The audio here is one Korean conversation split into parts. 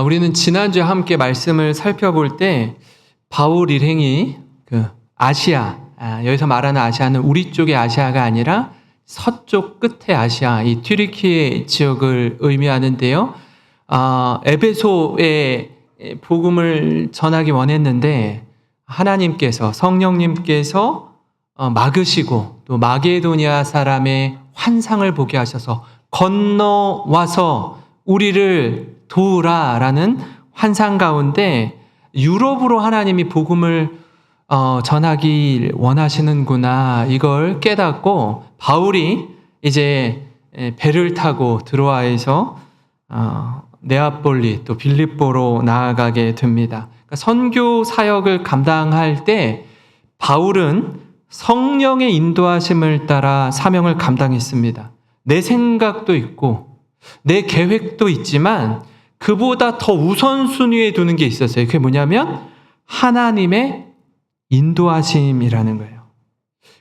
우리는 지난주에 함께 말씀을 살펴볼 때 바울 일행이 아시아, 여기서 말하는 아시아는 우리 쪽의 아시아가 아니라 서쪽 끝의 아시아, 이 튀르키예 지역을 의미하는데요. 에베소에 복음을 전하기 원했는데 하나님께서, 성령님께서 막으시고 또 마게도니아 사람의 환상을 보게 하셔서 건너와서 우리를 도우라라는 환상 가운데 유럽으로 하나님이 복음을 전하길 원하시는구나, 이걸 깨닫고 바울이 이제 배를 타고 드로아에서 네아폴리 또 빌립보로 나아가게 됩니다. 그러니까 선교 사역을 감당할 때 바울은 성령의 인도하심을 따라 사명을 감당했습니다. 내 생각도 있고 내 계획도 있지만 그보다 더 우선순위에 두는 게 있었어요. 그게 뭐냐면 하나님의 인도하심이라는 거예요.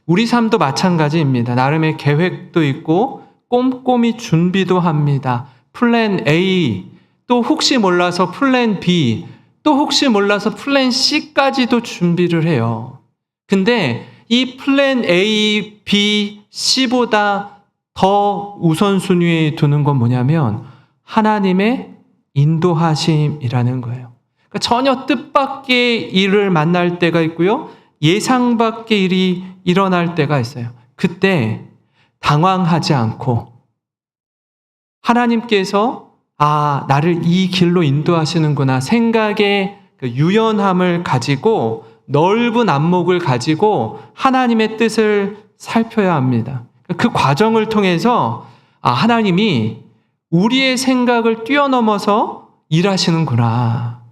우리 삶도 마찬가지입니다. 나름의 계획도 있고 꼼꼼히 준비도 합니다. 플랜 A, 또 혹시 몰라서 플랜 B, 또 혹시 몰라서 플랜 C까지도 준비를 해요. 근데 이 플랜 A, B, C보다 더 우선순위에 두는 건 뭐냐면 하나님의 인도하심이라는 거예요. 그러니까 전혀 뜻밖의 일을 만날 때가 있고요, 예상 밖의 일이 일어날 때가 있어요. 그때 당황하지 않고 하나님께서 나를 이 길로 인도하시는구나 생각의 유연함을 가지고 넓은 안목을 가지고 하나님의 뜻을 살펴야 합니다. 그 과정을 통해서 하나님이 우리의 생각을 뛰어넘어서 일하시는구나,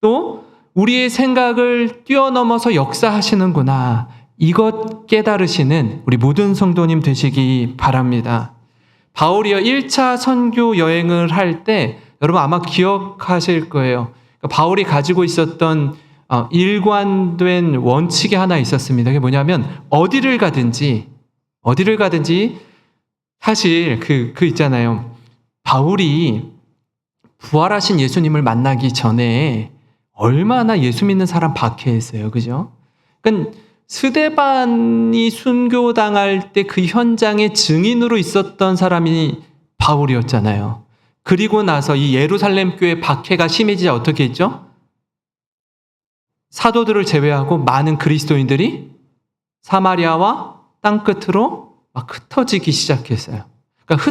또 우리의 생각을 뛰어넘어서 역사하시는구나, 이것 깨달으시는 우리 모든 성도님 되시기 바랍니다. 바울이요 1차 선교 여행을 할 때 여러분 아마 기억하실 거예요. 바울이 가지고 있었던 일관된 원칙이 하나 있었습니다. 그게 뭐냐면 어디를 가든지 사실 그 있잖아요. 바울이 부활하신 예수님을 만나기 전에 얼마나 예수 믿는 사람 박해했어요. 그죠? 그러니까 스데반이 순교당할 때 그 현장의 증인으로 있었던 사람이 바울이었잖아요. 그리고 나서 이 예루살렘 교회 박해가 심해지자 어떻게 했죠? 사도들을 제외하고 많은 그리스도인들이 사마리아와 땅끝으로 막 흩어지기 시작했어요. 그러니까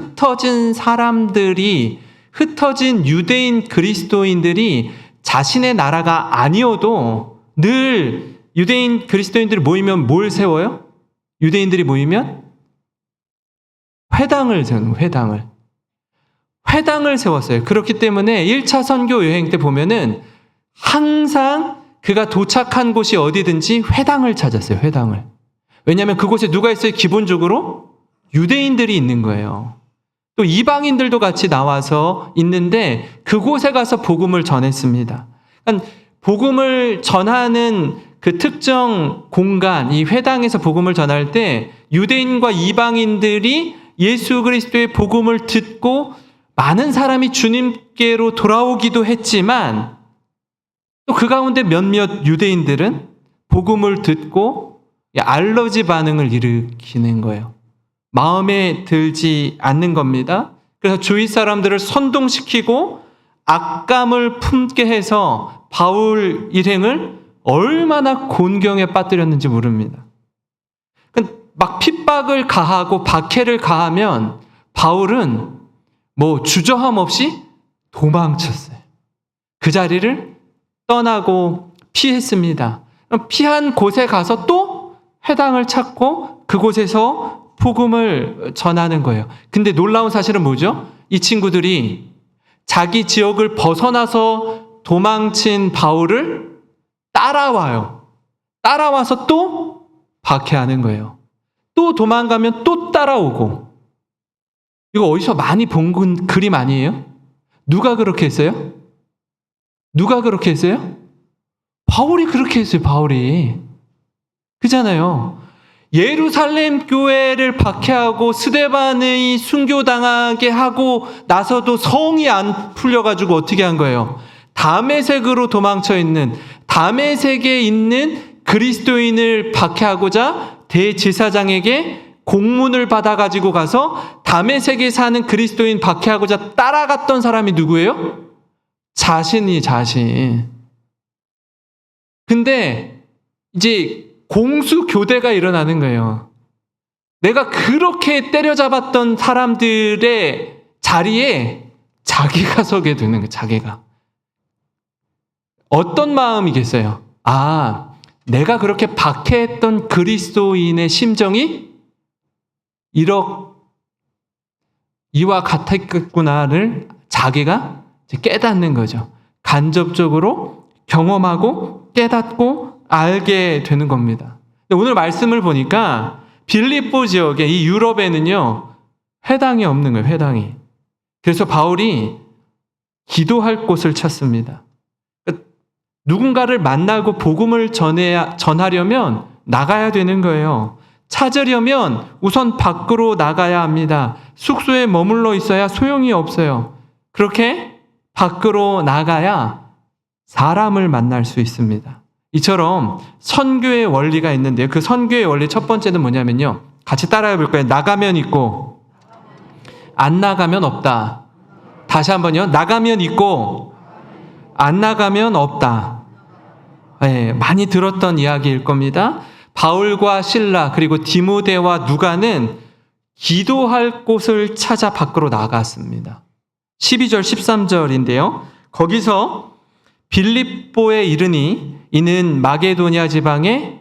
흩어진 유대인 그리스도인들이 자신의 나라가 아니어도 늘 유대인 그리스도인들이 모이면 뭘 세워요? 유대인들이 모이면 회당을 세웠어요. 그렇기 때문에 1차 선교 여행 때 보면은 항상 그가 도착한 곳이 어디든지 회당을 찾았어요. 회당을. 왜냐하면 그곳에 누가 있어요? 기본적으로 유대인들이 있는 거예요. 또 이방인들도 같이 나와서 있는데 그곳에 가서 복음을 전했습니다. 그러니까 복음을 전하는 그 특정 공간, 이 회당에서 복음을 전할 때 유대인과 이방인들이 예수 그리스도의 복음을 듣고 많은 사람이 주님께로 돌아오기도 했지만 또 그 가운데 몇몇 유대인들은 복음을 듣고 알러지 반응을 일으키는 거예요. 마음에 들지 않는 겁니다. 그래서 주위 사람들을 선동시키고 악감을 품게 해서 바울 일행을 얼마나 곤경에 빠뜨렸는지 모릅니다. 막 핍박을 가하고 박해를 가하면 바울은 주저함 없이 도망쳤어요. 그 자리를 떠나고 피했습니다. 피한 곳에 가서 또 회당을 찾고 그곳에서 복음을 전하는 거예요. 근데 놀라운 사실은 뭐죠? 이 친구들이 자기 지역을 벗어나서 도망친 바울을 따라와요. 따라와서 또 박해하는 거예요. 또 도망가면 또 따라오고. 이거 어디서 많이 본 그림 아니에요? 누가 그렇게 했어요? 바울이 그렇게 했어요. 바울이. 그잖아요. 예루살렘 교회를 박해하고 스데반의 순교당하게 하고 나서도 성이 안 풀려가지고 어떻게 한 거예요? 다메섹으로 도망쳐 있는, 다메섹에 있는 그리스도인을 박해하고자 대제사장에게 공문을 받아가지고 가서 다메섹에 사는 그리스도인 박해하고자 따라갔던 사람이 누구예요? 자신. 근데 이제 공수교대가 일어나는 거예요. 내가 그렇게 때려잡았던 사람들의 자리에 자기가 서게 되는 거예요. 자기가. 어떤 마음이겠어요? 내가 그렇게 박해했던 그리스도인의 심정이 이와 같았구나를 자기가 깨닫는 거죠. 간접적으로 경험하고 깨닫고 알게 되는 겁니다. 오늘 말씀을 보니까 빌립보 지역에, 이 유럽에는요, 회당이 없는 거예요. 회당이. 그래서 바울이 기도할 곳을 찾습니다. 누군가를 만나고 복음을 전하려면 나가야 되는 거예요. 찾으려면 우선 밖으로 나가야 합니다. 숙소에 머물러 있어야 소용이 없어요. 그렇게 밖으로 나가야 사람을 만날 수 있습니다. 이처럼 선교의 원리가 있는데요. 그 선교의 원리 첫 번째는 뭐냐면요. 같이 따라해 볼 거예요. 나가면 있고 안 나가면 없다. 다시 한번요. 나가면 있고 안 나가면 없다. 네, 많이 들었던 이야기일 겁니다. 바울과 실라 그리고 디모데와 누가는 기도할 곳을 찾아 밖으로 나갔습니다. 12절 13절인데요. 거기서 빌립보에 이르니 이는 마게도냐 지방의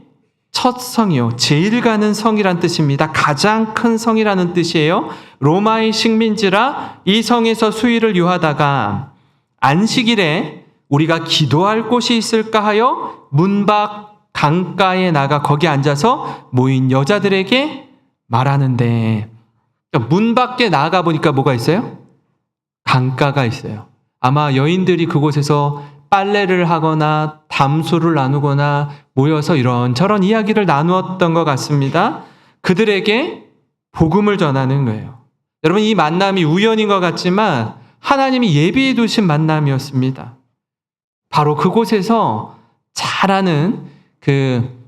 첫 성이요. 제일 가는 성이란 뜻입니다. 가장 큰 성이라는 뜻이에요. 로마의 식민지라 이 성에서 수일을 유하다가 안식일에 우리가 기도할 곳이 있을까 하여 문 밖 강가에 나가 거기 앉아서 모인 여자들에게 말하는데, 문 밖에 나가 보니까 뭐가 있어요? 강가가 있어요. 아마 여인들이 그곳에서 빨래를 하거나 담소를 나누거나 모여서 이런저런 이야기를 나누었던 것 같습니다. 그들에게 복음을 전하는 거예요. 여러분, 이 만남이 우연인 것 같지만 하나님이 예비해 두신 만남이었습니다. 바로 그곳에서 잘 아는 그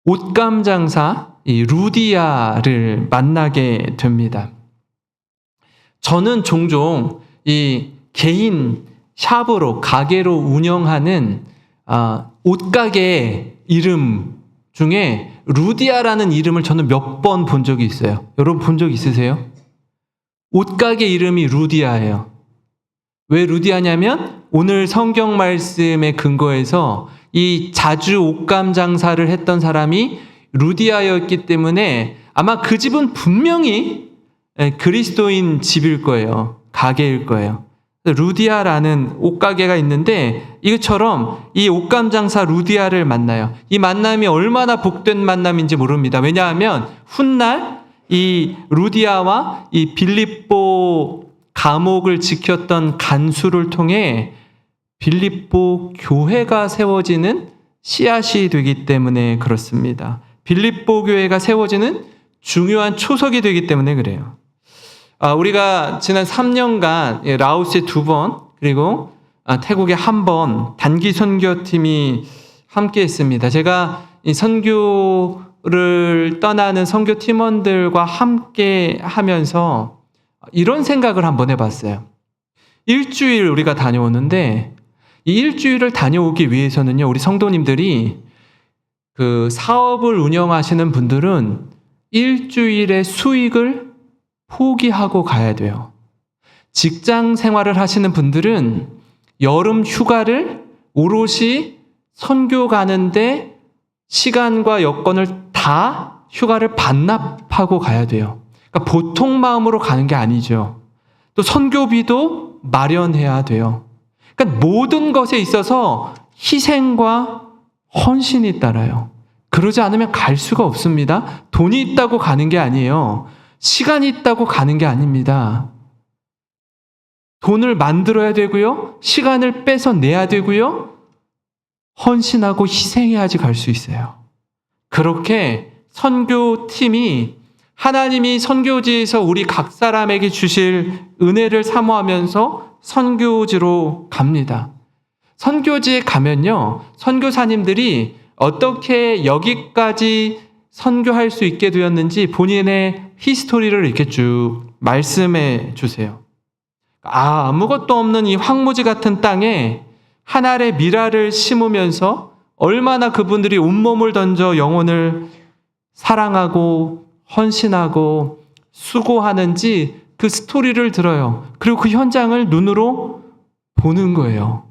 옷감 장사 이 루디아를 만나게 됩니다. 저는 종종 이 개인 샵으로 가게로 운영하는 옷가게 이름 중에 루디아라는 이름을 저는 몇 번 본 적이 있어요. 여러분 본 적 있으세요? 옷가게 이름이 루디아예요. 왜 루디아냐면 오늘 성경 말씀에 근거해서 이 자주 옷감 장사를 했던 사람이 루디아였기 때문에 아마 그 집은 분명히 그리스도인 집일 거예요. 가게일 거예요. 루디아라는 옷가게가 있는데 이것처럼 이 옷감 장사 루디아를 만나요. 이 만남이 얼마나 복된 만남인지 모릅니다. 왜냐하면 훗날 이 루디아와 이 빌립보 감옥을 지켰던 간수를 통해 빌립보 교회가 세워지는 씨앗이 되기 때문에 그렇습니다. 빌립보 교회가 세워지는 중요한 초석이 되기 때문에 그래요. 우리가 지난 3년간 라오스에 2번 그리고 태국에 1번 단기 선교팀이 함께 했습니다. 제가 이 선교를 떠나는 선교 팀원들과 함께 하면서 이런 생각을 한번 해봤어요. 일주일 우리가 다녀오는데 이 일주일을 다녀오기 위해서는요, 우리 성도님들이 그 사업을 운영하시는 분들은 일주일의 수익을 포기하고 가야 돼요. 직장 생활을 하시는 분들은 여름 휴가를 오롯이 선교 가는데 시간과 여건을 다 휴가를 반납하고 가야 돼요. 그러니까 보통 마음으로 가는 게 아니죠. 또 선교비도 마련해야 돼요. 그러니까 모든 것에 있어서 희생과 헌신이 따라요. 그러지 않으면 갈 수가 없습니다. 돈이 있다고 가는 게 아니에요. 시간이 있다고 가는 게 아닙니다. 돈을 만들어야 되고요. 시간을 뺏어내야 되고요. 헌신하고 희생해야지 갈 수 있어요. 그렇게 선교팀이 하나님이 선교지에서 우리 각 사람에게 주실 은혜를 사모하면서 선교지로 갑니다. 선교지에 가면요, 선교사님들이 어떻게 여기까지 선교할 수 있게 되었는지 본인의 히스토리를 이렇게 쭉 말씀해 주세요. 아무것도 없는 이 황무지 같은 땅에 한 알의 미라를 심으면서 얼마나 그분들이 온몸을 던져 영혼을 사랑하고 헌신하고 수고하는지 그 스토리를 들어요. 그리고 그 현장을 눈으로 보는 거예요.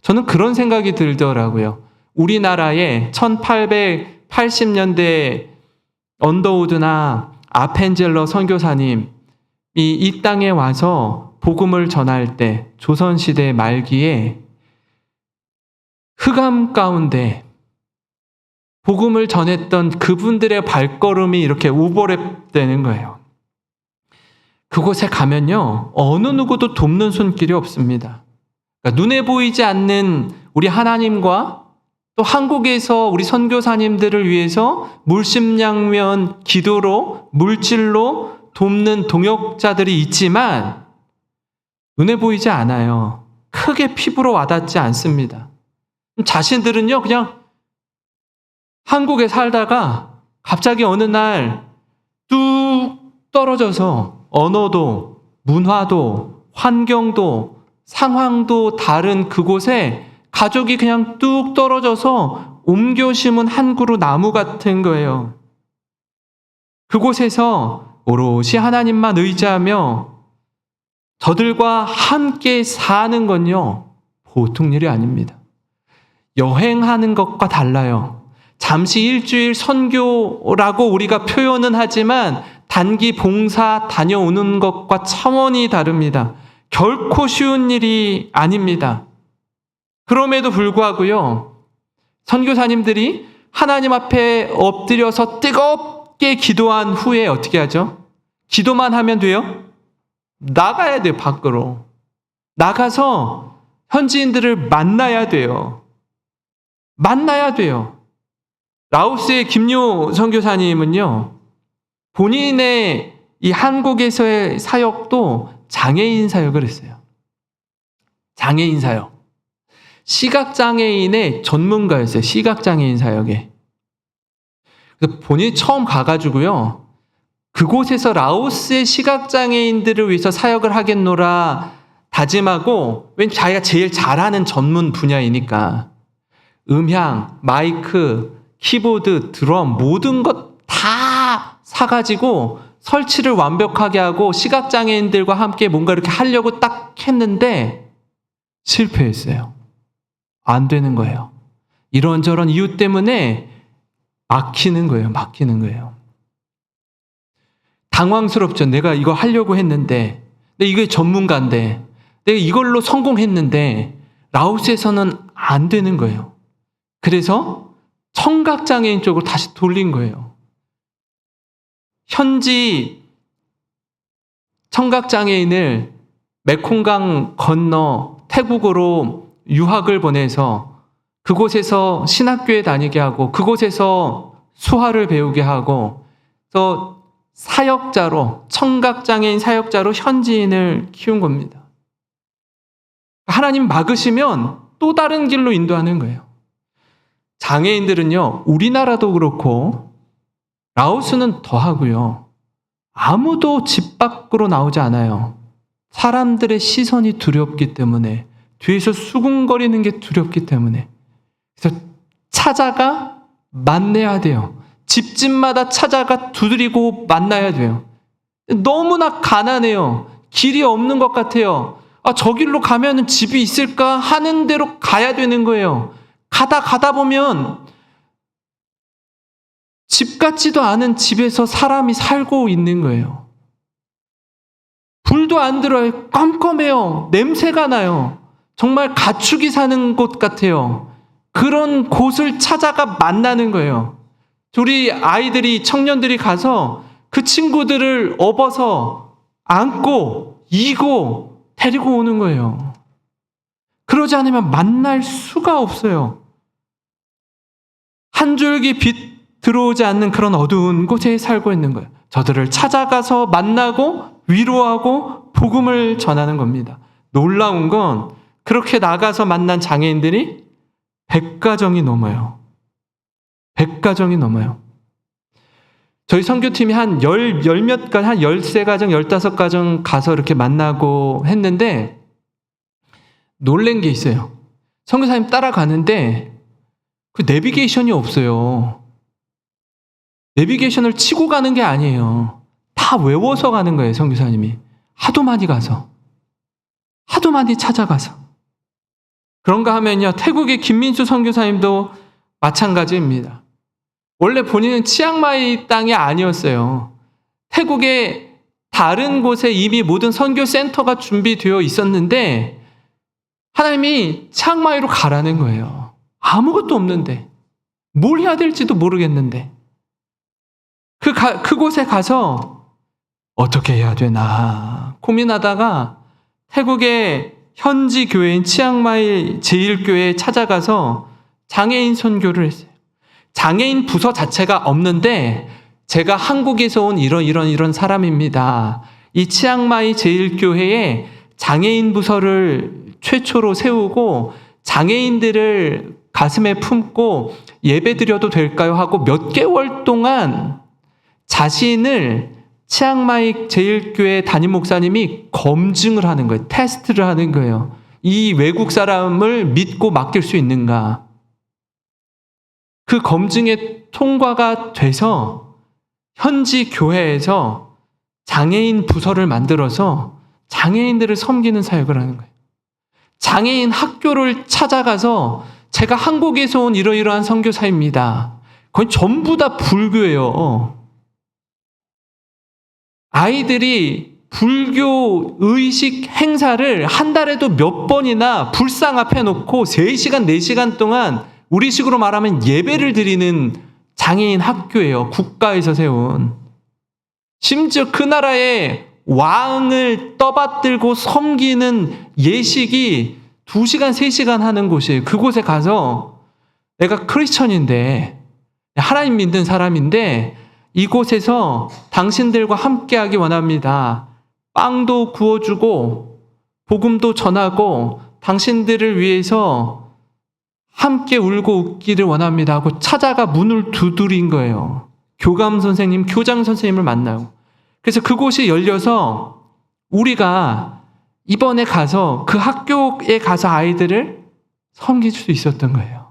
저는 그런 생각이 들더라고요. 우리나라에 1880년대 언더우드나 아펜젤러 선교사님이 이 땅에 와서 복음을 전할 때 조선시대 말기에 흑암 가운데 복음을 전했던 그분들의 발걸음이 이렇게 우버랩되는 거예요. 그곳에 가면요, 어느 누구도 돕는 손길이 없습니다. 그러니까 눈에 보이지 않는 우리 하나님과 또 한국에서 우리 선교사님들을 위해서 물심양면 기도로 물질로 돕는 동역자들이 있지만 눈에 보이지 않아요. 크게 피부로 와닿지 않습니다. 자신들은요, 그냥 한국에 살다가 갑자기 어느 날 뚝 떨어져서 언어도 문화도 환경도 상황도 다른 그곳에 가족이 그냥 뚝 떨어져서 옮겨 심은 한 그루 나무 같은 거예요. 그곳에서 오롯이 하나님만 의지하며 저들과 함께 사는 건요, 보통 일이 아닙니다. 여행하는 것과 달라요. 잠시 일주일 선교라고 우리가 표현은 하지만 단기 봉사 다녀오는 것과 차원이 다릅니다. 결코 쉬운 일이 아닙니다. 그럼에도 불구하고요, 선교사님들이 하나님 앞에 엎드려서 뜨겁게 기도한 후에 어떻게 하죠? 기도만 하면 돼요? 나가야 돼요, 밖으로. 나가서 현지인들을 만나야 돼요. 만나야 돼요. 라오스의 김요 선교사님은요, 본인의 이 한국에서의 사역도 장애인 사역을 했어요. 장애인 사역. 시각장애인의 전문가였어요. 시각장애인 사역에. 그래서 본인이 처음 가가지고요, 그곳에서 라오스의 시각장애인들을 위해서 사역을 하겠노라 다짐하고, 왠 자기가 제일 잘하는 전문 분야이니까 음향, 마이크, 키보드, 드럼 모든 것 다 사가지고 설치를 완벽하게 하고 시각장애인들과 함께 뭔가 이렇게 하려고 딱 했는데 실패했어요. 안 되는 거예요. 이런저런 이유 때문에 막히는 거예요. 당황스럽죠. 내가 이거 하려고 했는데, 내가 이게 전문가인데, 내가 이걸로 성공했는데 라오스에서는 안 되는 거예요. 그래서 청각장애인 쪽으로 다시 돌린 거예요. 현지 청각장애인을 메콩강 건너 태국으로 유학을 보내서 그곳에서 신학교에 다니게 하고 그곳에서 수화를 배우게 하고 또 사역자로, 청각장애인 사역자로 현지인을 키운 겁니다. 하나님 막으시면 또 다른 길로 인도하는 거예요. 장애인들은요, 우리나라도 그렇고 라오스는 더하고요, 아무도 집 밖으로 나오지 않아요. 사람들의 시선이 두렵기 때문에, 뒤에서 수군거리는 게 두렵기 때문에. 그래서 찾아가 만나야 돼요. 집집마다 찾아가 두드리고 만나야 돼요. 너무나 가난해요. 길이 없는 것 같아요. 저 길로 가면 집이 있을까 하는 대로 가야 되는 거예요. 가다 보면 집 같지도 않은 집에서 사람이 살고 있는 거예요. 불도 안 들어요. 깜깜해요. 냄새가 나요. 정말 가축이 사는 곳 같아요. 그런 곳을 찾아가 만나는 거예요. 우리 아이들이, 청년들이 가서 그 친구들을 업어서 안고, 이고, 데리고 오는 거예요. 그러지 않으면 만날 수가 없어요. 한 줄기 빛 들어오지 않는 그런 어두운 곳에 살고 있는 거예요. 저들을 찾아가서 만나고 위로하고 복음을 전하는 겁니다. 놀라운 건 그렇게 나가서 만난 장애인들이 100가정이 넘어요. 100가정이 넘어요. 저희 선교팀이 한 10몇 가정, 한 13가정, 15가정 가서 이렇게 만나고 했는데 놀란 게 있어요. 선교사님 따라가는데 그 내비게이션이 없어요. 내비게이션을 치고 가는 게 아니에요. 다 외워서 가는 거예요, 선교사님이. 하도 많이 가서. 하도 많이 찾아가서. 그런가 하면요, 태국의 김민수 선교사님도 마찬가지입니다. 원래 본인은 치앙마이 땅이 아니었어요. 태국의 다른 곳에 이미 모든 선교센터가 준비되어 있었는데 하나님이 치앙마이로 가라는 거예요. 아무것도 없는데. 뭘 해야 될지도 모르겠는데. 그곳에 가서 어떻게 해야 되나 고민하다가 태국의 현지 교회인 치앙마이 제1교회에 찾아가서 장애인 선교를 했어요. 장애인 부서 자체가 없는데 제가 한국에서 온 이런 사람입니다. 이 치앙마이 제1교회에 장애인 부서를 최초로 세우고 장애인들을 가슴에 품고 예배드려도 될까요? 하고 몇 개월 동안 자신을 치앙마이 제1교회 담임 목사님이 검증을 하는 거예요. 테스트를 하는 거예요. 이 외국 사람을 믿고 맡길 수 있는가? 그 검증에 통과가 돼서 현지 교회에서 장애인 부서를 만들어서 장애인들을 섬기는 사역을 하는 거예요. 장애인 학교를 찾아가서 제가 한국에서 온 이러이러한 선교사입니다. 거의 전부 다 불교예요. 아이들이 불교 의식 행사를 한 달에도 몇 번이나 불상 앞에 놓고 3시간, 4시간 동안 우리식으로 말하면 예배를 드리는 장애인 학교예요. 국가에서 세운. 심지어 그 나라의 왕을 떠받들고 섬기는 예식이 2시간, 3시간 하는 곳이에요. 그곳에 가서 내가 크리스천인데 하나님 믿는 사람인데 이곳에서 당신들과 함께하기 원합니다. 빵도 구워주고 복음도 전하고 당신들을 위해서 함께 울고 웃기를 원합니다 하고 찾아가 문을 두드린 거예요. 교감 선생님, 교장 선생님을 만나고. 그래서 그곳이 열려서 우리가 이번에 가서 그 학교에 가서 아이들을 섬길 수 있었던 거예요.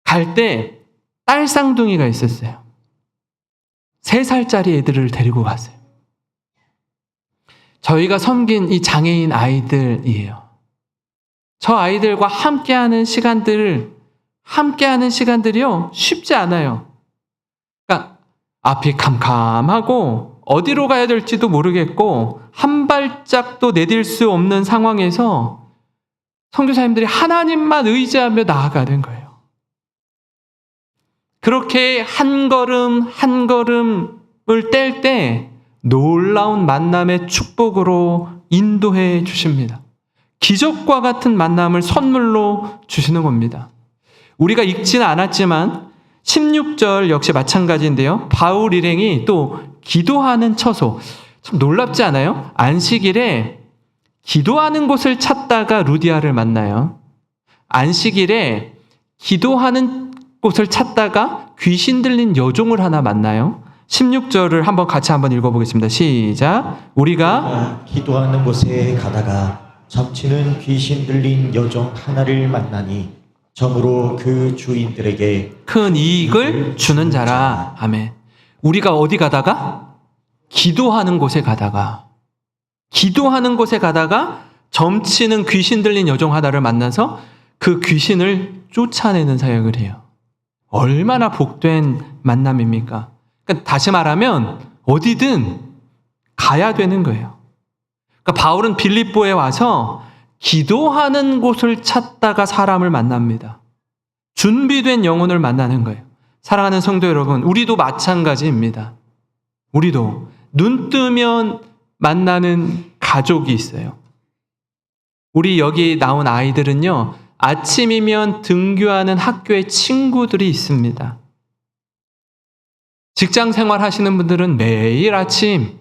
갈 때 딸 쌍둥이가 있었어요. 3살짜리 애들을 데리고 갔어요. 저희가 섬긴 이 장애인 아이들이에요. 저 아이들과 함께하는 시간들이요, 쉽지 않아요. 그러니까 앞이 캄캄하고 어디로 가야 될지도 모르겠고 한 발짝도 내딜 수 없는 상황에서 선교사님들이 하나님만 의지하며 나아가는 거예요. 그렇게 한 걸음 한 걸음을 뗄 때 놀라운 만남의 축복으로 인도해 주십니다. 기적과 같은 만남을 선물로 주시는 겁니다. 우리가 읽지는 않았지만 16절 역시 마찬가지인데요. 바울 일행이 또 기도하는 처소. 참 놀랍지 않아요? 안식일에 기도하는 곳을 찾다가 루디아를 만나요. 안식일에 기도하는 곳을 찾다가 귀신 들린 여종을 하나 만나요. 16절을 같이 한번 읽어보겠습니다. 시작. 우리가 기도하는 곳에 가다가 점치는 귀신 들린 여종 하나를 만나니 점으로 그 주인들에게 큰 이익을 주는 자라. 아멘. 우리가 어디 가다가? 기도하는 곳에 가다가 점치는 귀신 들린 여종 하나를 만나서 그 귀신을 쫓아내는 사역을 해요. 얼마나 복된 만남입니까? 그러니까 다시 말하면 어디든 가야 되는 거예요. 그러니까 바울은 빌립보에 와서 기도하는 곳을 찾다가 사람을 만납니다. 준비된 영혼을 만나는 거예요. 사랑하는 성도 여러분, 우리도 마찬가지입니다. 우리도 눈 뜨면 만나는 가족이 있어요. 우리 여기 나온 아이들은요, 아침이면 등교하는 학교에 친구들이 있습니다. 직장 생활 하시는 분들은 매일 아침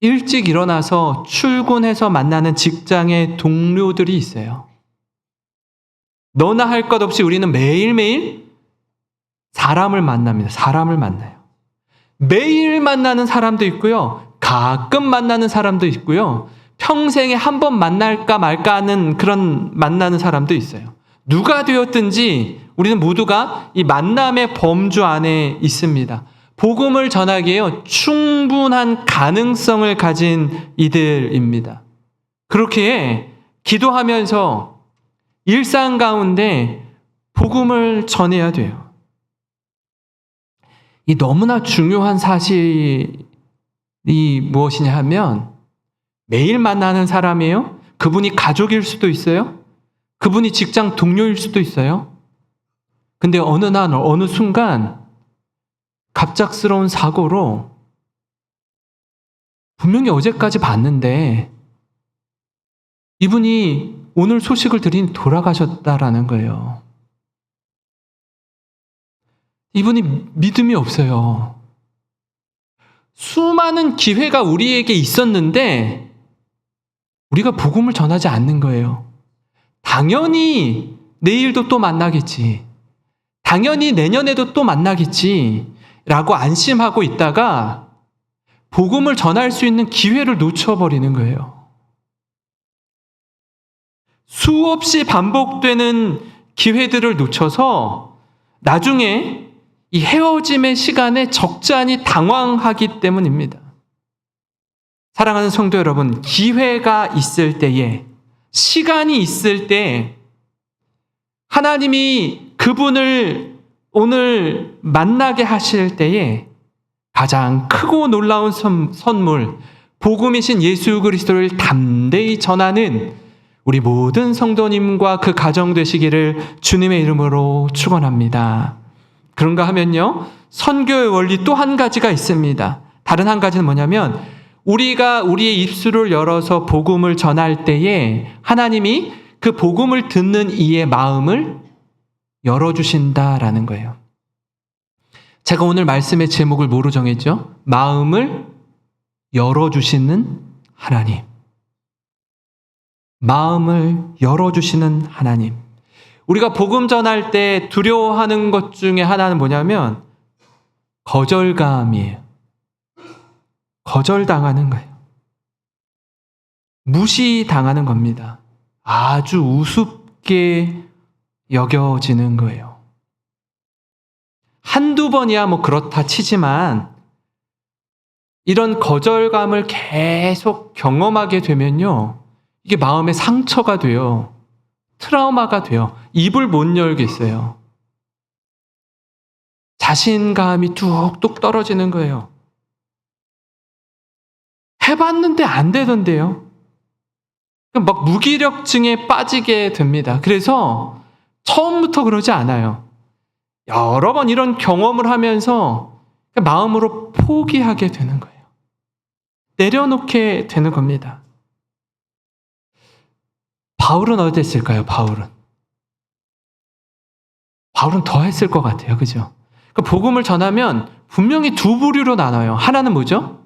일찍 일어나서 출근해서 만나는 직장의 동료들이 있어요. 너나 할 것 없이 우리는 매일매일 사람을 만납니다. 사람을 만나요. 매일 만나는 사람도 있고요. 가끔 만나는 사람도 있고요. 평생에 한 번 만날까 말까 하는 그런 만나는 사람도 있어요. 누가 되었든지 우리는 모두가 이 만남의 범주 안에 있습니다. 복음을 전하기에요, 충분한 가능성을 가진 이들입니다. 그렇게 기도하면서 일상 가운데 복음을 전해야 돼요. 이 너무나 중요한 사실이 무엇이냐 하면 매일 만나는 사람이에요. 그분이 가족일 수도 있어요. 그분이 직장 동료일 수도 있어요. 근데 어느 날 어느 순간 갑작스러운 사고로 분명히 어제까지 봤는데 이분이 오늘 소식을 들으니 돌아가셨다라는 거예요. 이분이 믿음이 없어요. 수많은 기회가 우리에게 있었는데 우리가 복음을 전하지 않는 거예요. 당연히 내일도 또 만나겠지. 당연히 내년에도 또 만나겠지. 라고 안심하고 있다가 복음을 전할 수 있는 기회를 놓쳐버리는 거예요. 수없이 반복되는 기회들을 놓쳐서 나중에 이 헤어짐의 시간에 적잖이 당황하기 때문입니다. 사랑하는 성도 여러분, 기회가 있을 때에, 시간이 있을 때 하나님이 그분을 오늘 만나게 하실 때에 가장 크고 놀라운 선물, 복음이신 예수 그리스도를 담대히 전하는 우리 모든 성도님과 그 가정 되시기를 주님의 이름으로 축원합니다. 그런가 하면요, 선교의 원리 또 한 가지가 있습니다. 다른 한 가지는 뭐냐면 우리가 우리의 입술을 열어서 복음을 전할 때에 하나님이 그 복음을 듣는 이의 마음을 열어주신다라는 거예요. 제가 오늘 말씀의 제목을 뭐로 정했죠? 마음을 열어주시는 하나님. 마음을 열어주시는 하나님. 우리가 복음 전할 때 두려워하는 것 중에 하나는 뭐냐면 거절감이에요. 거절당하는 거예요. 무시당하는 겁니다. 아주 우습게 여겨지는 거예요. 한두 번이야 뭐 그렇다 치지만 이런 거절감을 계속 경험하게 되면요, 이게 마음의 상처가 돼요. 트라우마가 돼요. 입을 못 열겠어요. 자신감이 뚝뚝 떨어지는 거예요. 해봤는데 안 되던데요. 막 무기력증에 빠지게 됩니다. 그래서 처음부터 그러지 않아요. 여러 번 이런 경험을 하면서 마음으로 포기하게 되는 거예요. 내려놓게 되는 겁니다. 바울은 어땠을까요? 바울은 더 했을 것 같아요. 그죠? 복음을 전하면 분명히 두 부류로 나눠요. 하나는 뭐죠?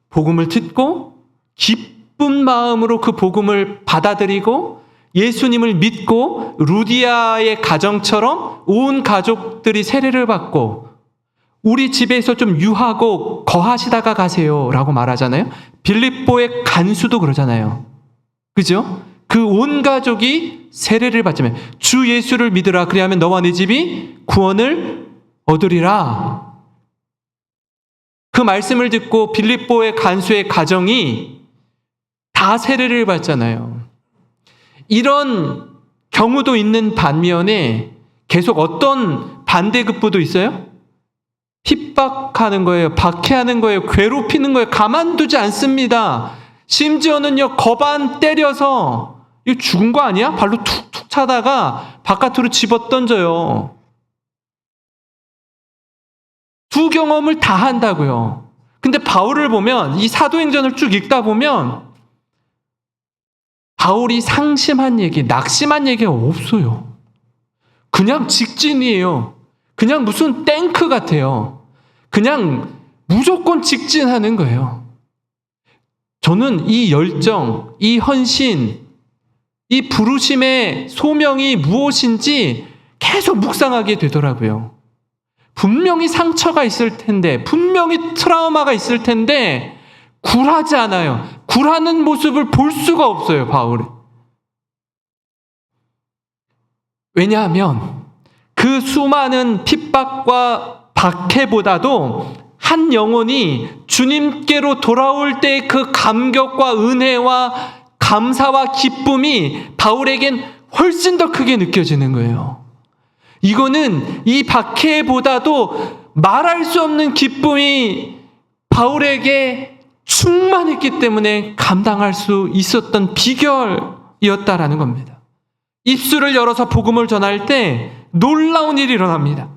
복음을 듣고 기쁜 마음으로 그 복음을 받아들이고 예수님을 믿고 루디아의 가정처럼 온 가족들이 세례를 받고 우리 집에서 좀 유하고 거하시다가 가세요 라고 말하잖아요. 빌립보의 간수도 그러잖아요. 그죠? 그 온 가족이 세례를 받자면 주 예수를 믿으라. 그리하면 너와 네 집이 구원을 얻으리라. 그 말씀을 듣고 빌립보의 간수의 가정이 다 세례를 받잖아요. 이런 경우도 있는 반면에 계속 어떤 반대급부도 있어요? 핍박하는 거예요. 박해하는 거예요. 괴롭히는 거예요. 가만두지 않습니다. 심지어는요, 거반 때려서 이거 죽은 거 아니야? 발로 툭툭 차다가 바깥으로 집어던져요. 두 경험을 다 한다고요. 근데 바울을 보면 이 사도행전을 쭉 읽다 보면 바울이 상심한 얘기, 낙심한 얘기가 없어요. 그냥 직진이에요. 그냥 무슨 탱크 같아요. 그냥 무조건 직진하는 거예요. 저는 이 열정, 이 헌신, 이 부르심의 소명이 무엇인지 계속 묵상하게 되더라고요. 분명히 상처가 있을 텐데, 분명히 트라우마가 있을 텐데 굴하지 않아요. 굴하는 모습을 볼 수가 없어요, 바울이. 왜냐하면 그 수많은 핍박과 박해보다도 한 영혼이 주님께로 돌아올 때 그 감격과 은혜와 감사와 기쁨이 바울에겐 훨씬 더 크게 느껴지는 거예요. 이거는 이 박해보다도 말할 수 없는 기쁨이 바울에게 충만했기 때문에 감당할 수 있었던 비결이었다라는 겁니다. 입술을 열어서 복음을 전할 때 놀라운 일이 일어납니다.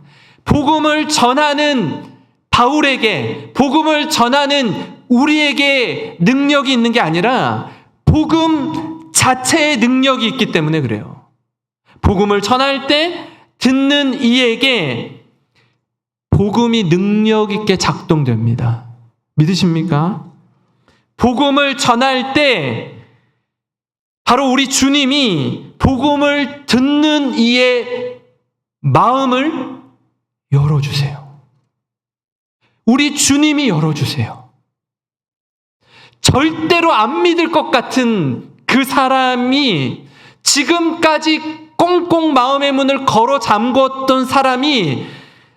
복음을 전하는 바울에게, 복음을 전하는 우리에게 능력이 있는 게 아니라 복음 자체의 능력이 있기 때문에 그래요. 복음을 전할 때 듣는 이에게 복음이 능력 있게 작동됩니다. 믿으십니까? 복음을 전할 때 바로 우리 주님이 복음을 듣는 이의 마음을 열어주세요. 우리 주님이 열어주세요. 절대로 안 믿을 것 같은 그 사람이, 지금까지 꽁꽁 마음의 문을 걸어 잠궜던 사람이,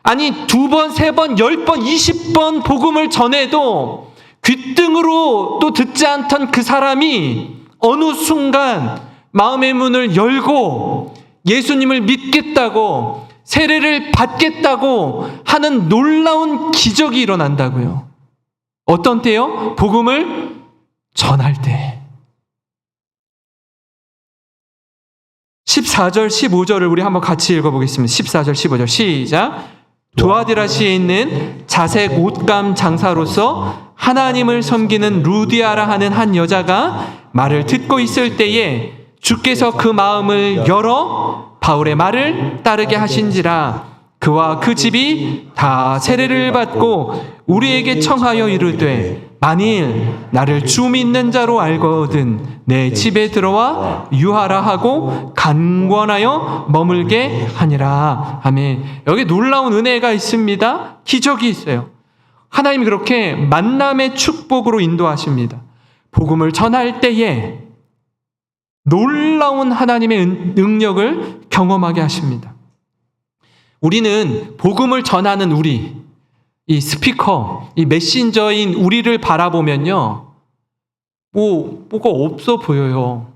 아니 2번, 3번, 10번, 20번 복음을 전해도 귓등으로 또 듣지 않던 그 사람이 어느 순간 마음의 문을 열고 예수님을 믿겠다고, 세례를 받겠다고 하는 놀라운 기적이 일어난다고요. 어떤 때요? 복음을 전할 때. 14절, 15절을 우리 한번 같이 읽어보겠습니다. 14절, 15절 시작. 두아디라시에 있는 자색 옷감 장사로서 하나님을 섬기는 루디아라 하는 한 여자가 말을 듣고 있을 때에 주께서 그 마음을 열어 바울의 말을 따르게 하신지라. 그와 그 집이 다 세례를 받고 우리에게 청하여 이르되 만일 나를 주 믿는 자로 알거든 내 집에 들어와 유하라 하고 간권하여 머물게 하니라. 아멘. 여기 놀라운 은혜가 있습니다. 기적이 있어요. 하나님이 그렇게 만남의 축복으로 인도하십니다. 복음을 전할 때에 놀라운 하나님의 능력을 경험하게 하십니다. 우리는 복음을 전하는 우리, 이 스피커, 이 메신저인 우리를 바라보면요, 뭐가 없어 보여요.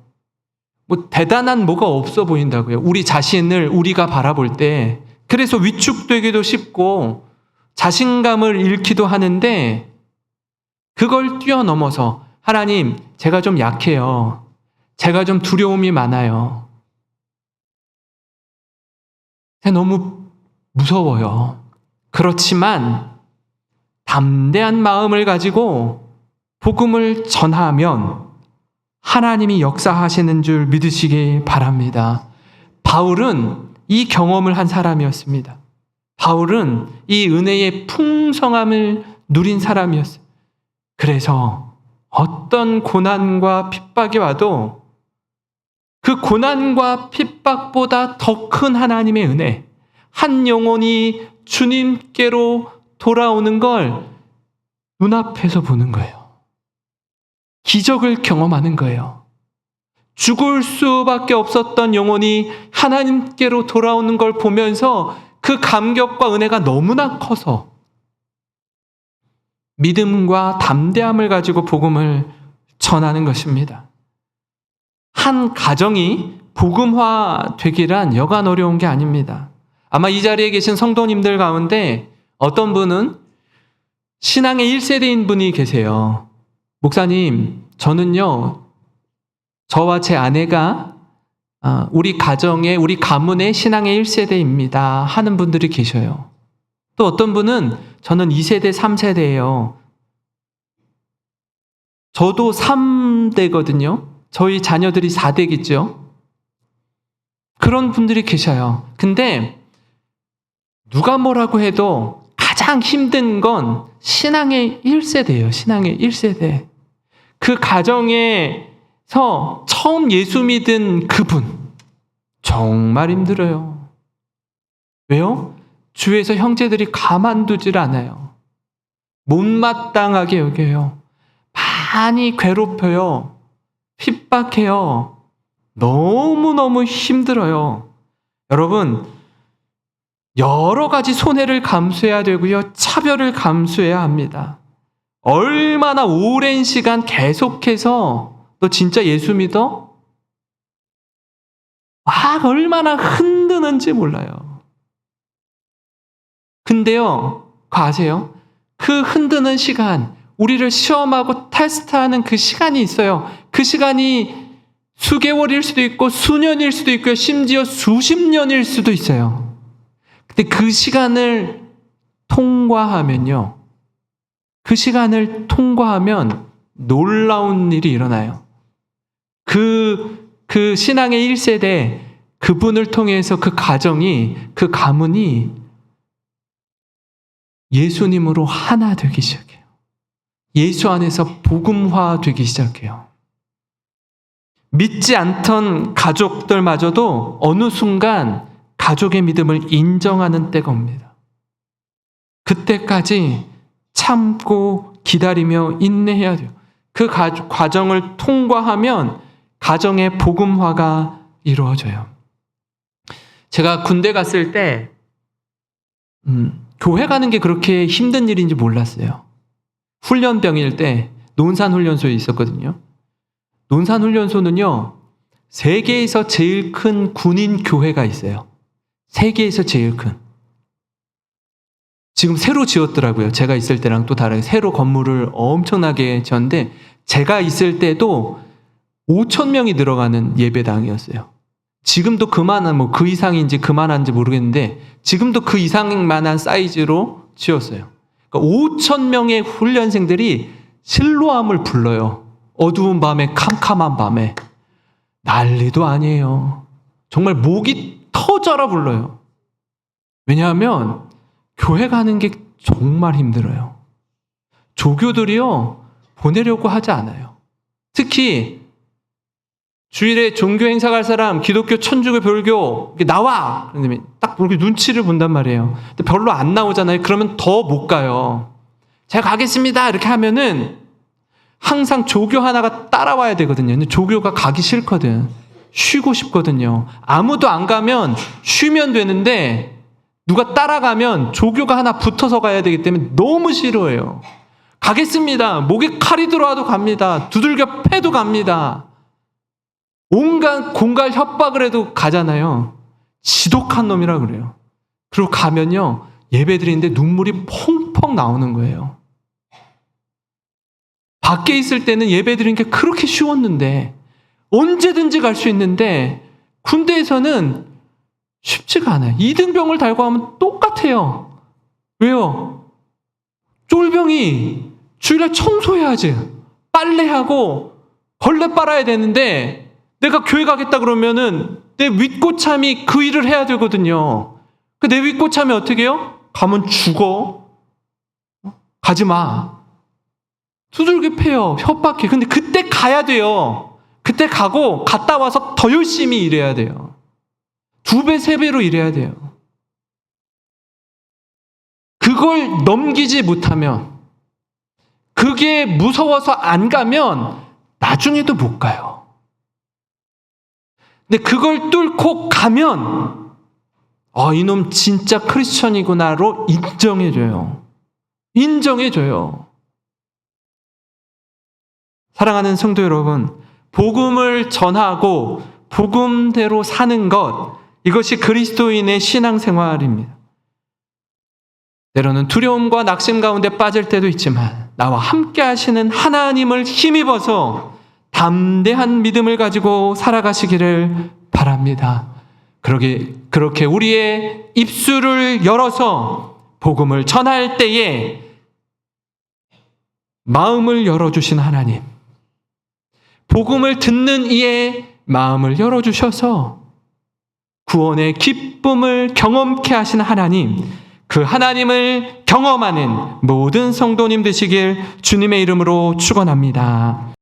대단한 뭐가 없어 보인다고요. 우리 자신을 우리가 바라볼 때. 그래서 위축되기도 쉽고 자신감을 잃기도 하는데, 그걸 뛰어넘어서 하나님, 제가 좀 약해요. 제가 좀 두려움이 많아요. 제가 너무 무서워요. 그렇지만 담대한 마음을 가지고 복음을 전하면 하나님이 역사하시는 줄 믿으시기 바랍니다. 바울은 이 경험을 한 사람이었습니다. 바울은 이 은혜의 풍성함을 누린 사람이었어요. 그래서 어떤 고난과 핍박이 와도 그 고난과 핍박보다 더 큰 하나님의 은혜, 한 영혼이 주님께로 돌아오는 걸 눈앞에서 보는 거예요. 기적을 경험하는 거예요. 죽을 수밖에 없었던 영혼이 하나님께로 돌아오는 걸 보면서 그 감격과 은혜가 너무나 커서 믿음과 담대함을 가지고 복음을 전하는 것입니다. 한 가정이 복음화 되기란 여간 어려운 게 아닙니다. 아마 이 자리에 계신 성도님들 가운데 어떤 분은 신앙의 1세대인 분이 계세요. 목사님, 저는요, 저와 제 아내가 우리 가정의, 우리 가문의 신앙의 1세대입니다 하는 분들이 계셔요. 또 어떤 분은 저는 2세대, 3세대예요. 저도 3대거든요. 저희 자녀들이 4대겠죠? 그런 분들이 계셔요. 근데 누가 뭐라고 해도 가장 힘든 건 신앙의 1세대예요. 신앙의 1세대. 그 가정에서 처음 예수 믿은 그분 정말 힘들어요. 왜요? 주위에서 형제들이 가만두질 않아요. 못마땅하게 여겨요. 많이 괴롭혀요. 핍박해요. 너무너무 힘들어요. 여러분, 여러 가지 손해를 감수해야 되고요. 차별을 감수해야 합니다. 얼마나 오랜 시간 계속해서 너 진짜 예수 믿어? 얼마나 흔드는지 몰라요. 근데요, 그거 아세요? 그 흔드는 시간, 우리를 시험하고 테스트하는 그 시간이 있어요. 그 시간이 수개월일 수도 있고 수년일 수도 있고요. 심지어 수십 년일 수도 있어요. 근데 그 시간을 통과하면요. 그 시간을 통과하면 놀라운 일이 일어나요. 그 신앙의 1세대, 그분을 통해서 그 가정이, 그 가문이 예수님으로 하나 되기 시작해요. 예수 안에서 복음화 되기 시작해요. 믿지 않던 가족들마저도 어느 순간 가족의 믿음을 인정하는 때가 옵니다. 그때까지 참고 기다리며 인내해야 돼요. 그 과정을 통과하면 가정의 복음화가 이루어져요. 제가 군대 갔을 때 교회 가는 게 그렇게 힘든 일인지 몰랐어요. 훈련병일 때 논산훈련소에 있었거든요. 논산훈련소는요, 세계에서 제일 큰 군인 교회가 있어요. 세계에서 제일 큰. 지금 새로 지었더라고요. 제가 있을 때랑 또 다르게 새로 건물을 엄청나게 지었는데, 제가 있을 때도 5,000명이 들어가는 예배당이었어요. 지금도 그만한, 그 이상인지 그만한지 모르겠는데, 지금도 그 이상만한 사이즈로 지었어요. 그러니까 5,000명의 훈련생들이 실로암을 불러요. 어두운 밤에, 캄캄한 밤에. 난리도 아니에요. 정말 목이 터져라 불러요. 왜냐하면 교회 가는 게 정말 힘들어요. 조교들이요, 보내려고 하지 않아요. 특히 주일에 종교 행사 갈 사람, 기독교, 천주교, 별교 나와! 그런데 딱 이렇게 눈치를 본단 말이에요. 근데 별로 안 나오잖아요. 그러면 더 못 가요. 제가 가겠습니다 이렇게 하면은 항상 조교 하나가 따라와야 되거든요. 근데 조교가 가기 싫거든. 쉬고 싶거든요. 아무도 안 가면 쉬면 되는데 누가 따라가면 조교가 하나 붙어서 가야 되기 때문에 너무 싫어해요. 가겠습니다. 목에 칼이 들어와도 갑니다. 두들겨 패도 갑니다. 온갖 공갈 협박을 해도 가잖아요. 지독한 놈이라 그래요. 그리고 가면요, 예배 드리는데 눈물이 펑펑 나오는 거예요. 밖에 있을 때는 예배 드리는 게 그렇게 쉬웠는데, 언제든지 갈 수 있는데, 군대에서는 쉽지가 않아요. 이등병을 달고 하면 똑같아요. 왜요? 쫄병이 주일에 청소해야지. 빨래하고 걸레 빨아야 되는데, 내가 교회 가겠다 그러면은 내 윗고참이 그 일을 해야 되거든요. 내 윗고참이 어떻게 해요? 가면 죽어. 가지 마. 두들겨 패요. 협박해. 근데 그때 가야 돼요. 그때 가고 갔다 와서 더 열심히 일해야 돼요. 2배, 3배로 일해야 돼요. 그걸 넘기지 못하면, 그게 무서워서 안 가면 나중에도 못 가요. 근데 그걸 뚫고 가면 이놈 진짜 크리스천이구나로 인정해줘요. 인정해줘요. 사랑하는 성도 여러분, 복음을 전하고 복음대로 사는 것, 이것이 그리스도인의 신앙생활입니다. 때로는 두려움과 낙심 가운데 빠질 때도 있지만 나와 함께 하시는 하나님을 힘입어서 담대한 믿음을 가지고 살아가시기를 바랍니다. 그렇게 우리의 입술을 열어서 복음을 전할 때에 마음을 열어주신 하나님, 복음을 듣는 이의 마음을 열어주셔서 구원의 기쁨을 경험케 하신 하나님, 그 하나님을 경험하는 모든 성도님 되시길 주님의 이름으로 축원합니다.